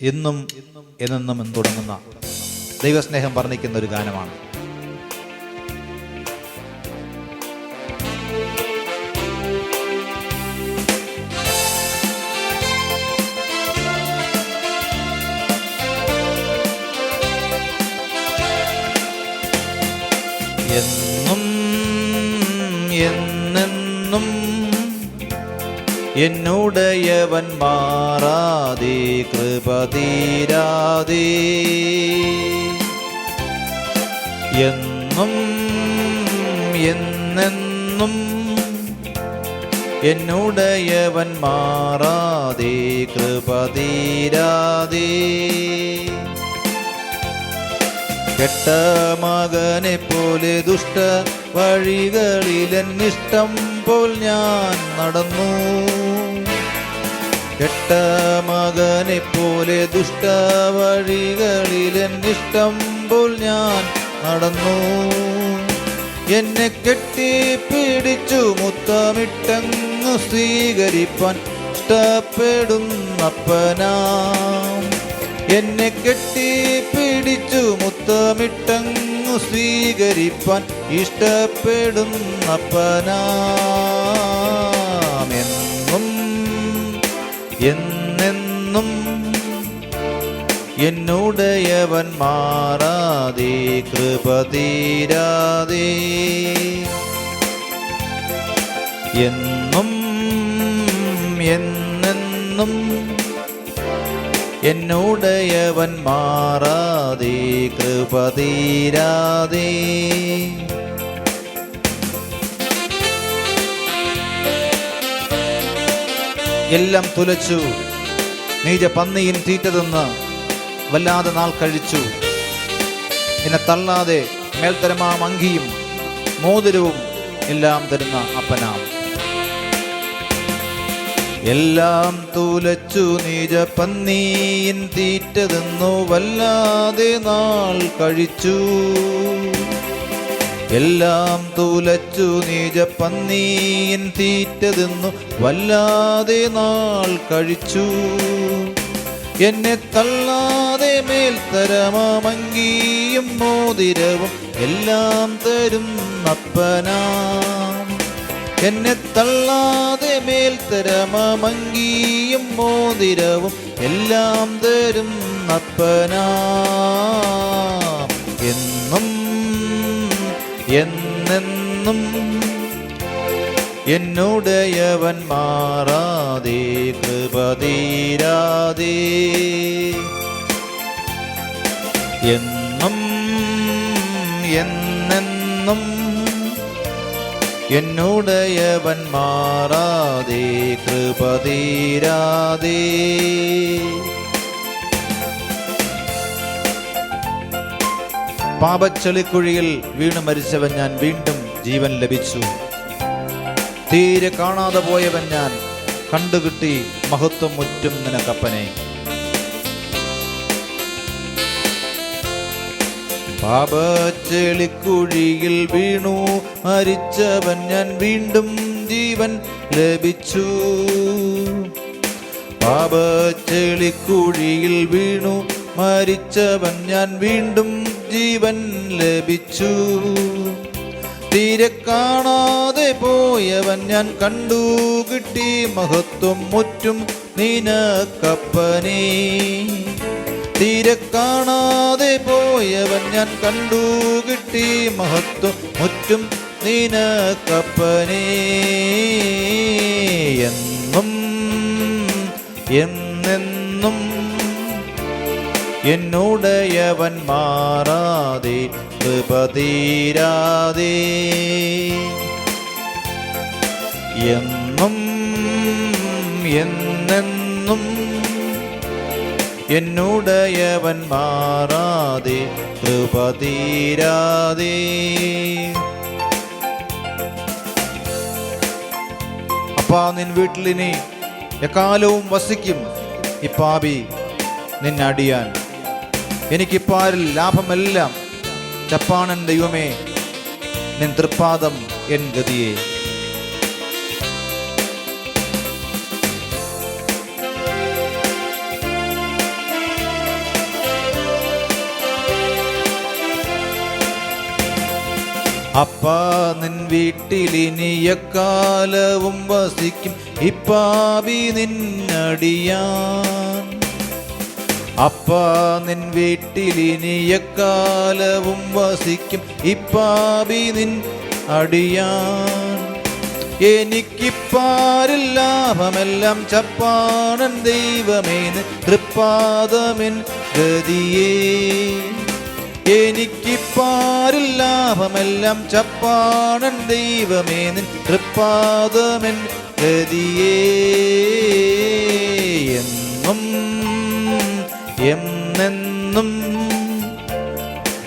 എന്നും എന്നെന്നും എന്ന് തുടങ്ങുന്ന ദൈവസ്നേഹം വർണ്ണിക്കുന്ന ഒരു ഗാനമാണ്. എന്നും എന്നെന്നും എന്നുടയവൻ മാറാതെ കൃപ തീരാതെ. എന്നും എന്നെന്നും എന്നുടയവൻ മാറാതെ കൃപ തീരാതെ. കെട്ട മകനെ പോലെ ദുഷ്ട വഴികളിലെന്നിഷ്ടം പോൽ ഞാൻ നടന്നു. കെട്ട മകനെ പോലെ ദുഷ്ട വഴികളിലെന്നിഷ്ടം പോൽ ഞാൻ നടന്നു. എന്നെ കെട്ടിപ്പിടിച്ചു മുത്തമിട്ടങ്ങു സ്വീകരിപ്പാൻ ഇഷ്ടപ്പെടുന്നപ്പനാം. എന്നെ കെട്ടിപ്പിടിച്ചു മുത്തമിട്ടങ്ങു സ്വീകരിപ്പാൻ ഇഷ്ടപ്പെടുന്നപ്പനാം. എന്നും എന്നെന്നും എന്നുടയവൻ മാറാതെ കൃപ തീരാതെ. എന്നും എന്നെന്നും എന്നുടയവൻ മാറാതെ കൃപ തീരാതെ. എല്ലാം തുലച്ചു നീച പന്നിയിൻ തീറ്റ തിന്ന് വല്ലാതെ നാൾ കഴിച്ചു. എന്നെ തള്ളാതെ മേൽത്തരമാം അങ്കിയും മോതിരവും എല്ലാം തരുന്ന അപ്പനാം. എല്ലാം തുലച്ചു നീച പന്നിയിൻ തീറ്റ തിന്നു വല്ലാതെ നാൾ കഴിച്ചു. എല്ലാം തുലച്ചു നീച പന്നിയിൻ തീറ്റ തിന്നു വല്ലാതെ നാൾ കഴിച്ചു. എന്നെ തള്ളാതെ മേൽത്തരമങ്കിയും മോതിരവും എല്ലാം തരുന്നപ്പനാം. എന്നെ തള്ളാതെ മേൽത്തരമങ്കിയും മോതിരവും എല്ലാം തരുന്നപ്പനാം. എന്നും എന്നെന്നും എന്നുടയവൻ മാറാതെ കൃപ തീരാതെ. എന്നും എന്നെന്നും എന്നുടയവൻ മാറാതെ കൃപ തീരാതെ. പാപച്ചെളിക്കുഴിയിൽ വീണു മരിച്ചവൻ ഞാൻ വീണ്ടും ജീവൻ ലഭിച്ചു. തീരെ കാണാതെ പോയവൻ ഞാൻ കണ്ടുകിട്ടി മഹത്വം മുറ്റും നിനക്കപ്പനെ. പാപച്ചെളിക്കുഴിയിൽ വീണു മരിച്ചവൻ ഞാൻ വീണ്ടും ജീവൻ ലഭിച്ചു. പാപച്ചെളിക്കുഴിയിൽ വീണു മരിച്ചവൻ ഞാൻ വീണ്ടും ജീവൻ ലഭിച്ചു. തീരെ കാണാതെ പോയവൻ ഞാൻ കണ്ടു കിട്ടി മഹത്വം മുറ്റും നിനക്കപ്പനേ. തീരെ കാണാതെ പോയവൻ ഞാൻ കണ്ടു കിട്ടി മഹത്വം മുറ്റും നിനക്കപ്പനേ. എന്നും എന്നെന്നും എന്നുടയവൻ മാറാതെ കൃപ തീരാതെ. എന്നും എന്നെന്നും എന്നുടയവൻ മാറാതെ കൃപ തീരാതെ. അപ്പാ നിൻ വീട്ടിലിനി എക്കാലവും വസിക്കും ഈ പാപി നിന്നടിയാൻ. എനിക്കിപ്പാരിൽ ലാഭമെല്ലാം ചപ്പാണൻ ദൈവമേ നിൻ തൃപ്പാദം എൻ ഗതിയെ. അപ്പാ നിൻ വീട്ടിലിനിയക്കാലവും വസിക്കും ഇപ്പാവി നിന്നടിയാൻ. അപ്പാ നിൻ വീട്ടിലിനിയക്കാലവും വസിക്കും ഇപ്പാവി നിൻ അടിയാൻ. എനിക്കിപ്പാരിൽ ലാഭമെല്ലാം ചപ്പാണൻ ദൈവമേന് തൃപ്പാദമെൻ ഗതിയേ. എനിക്കിപ്പാരിൽ ലാഭമെല്ലാം ചപ്പാണൻ ദൈവമേന് തൃപ്പാദമെൻ ഗതിയേ. എന്നും എന്നെന്നും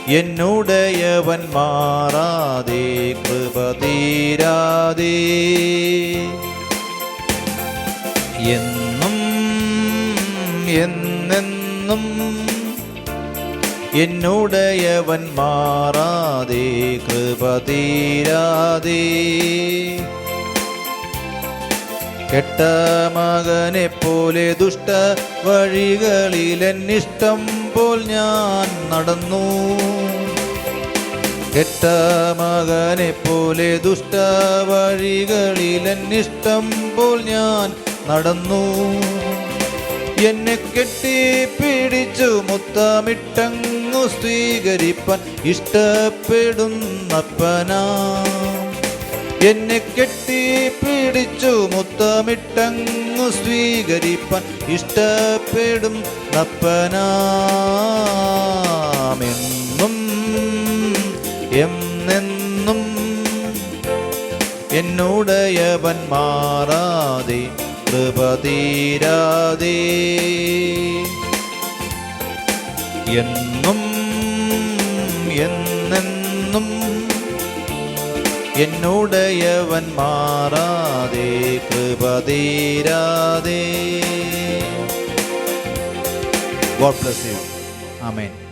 എന്നുടയവൻ മാറാതെ കൃപ തീരാതെ. എന്നും എന്നെന്നും എന്നുടയവൻ മാറാതെ കൃപ തീരാതെ. കെട്ട മകനെ പോലെ ദുഷ്ട വഴികളിലെന്നിഷ്ടം പോൽ ഞാൻ നടന്നു. കെട്ട മകനെ പോലെ ദുഷ്ട വഴികളിലെന്നിഷ്ടം പോൽ ഞാൻ നടന്നു. എന്നെ കെട്ടിപ്പിടിച്ചു മുത്തമിട്ടങ്ങു സ്വീകരിപ്പാൻ ഇഷ്ടപ്പെടുന്നപ്പനാ. എന്നെ കെട്ടിപ്പിടിച്ചു മുത്തമിട്ടങ്ങു സ്വീകരിപ്പാൻ ഇഷ്ടപ്പെടും നപ്പനാമെന്നും എന്നെന്നും എന്നുടയവൻ മാറാതെ കൃപ തീരാതെ. എന്നും എന്നെന്നും എന്നുടയവൻ മാറാതെ കൃപ തീരാതെ. God bless you. Amen.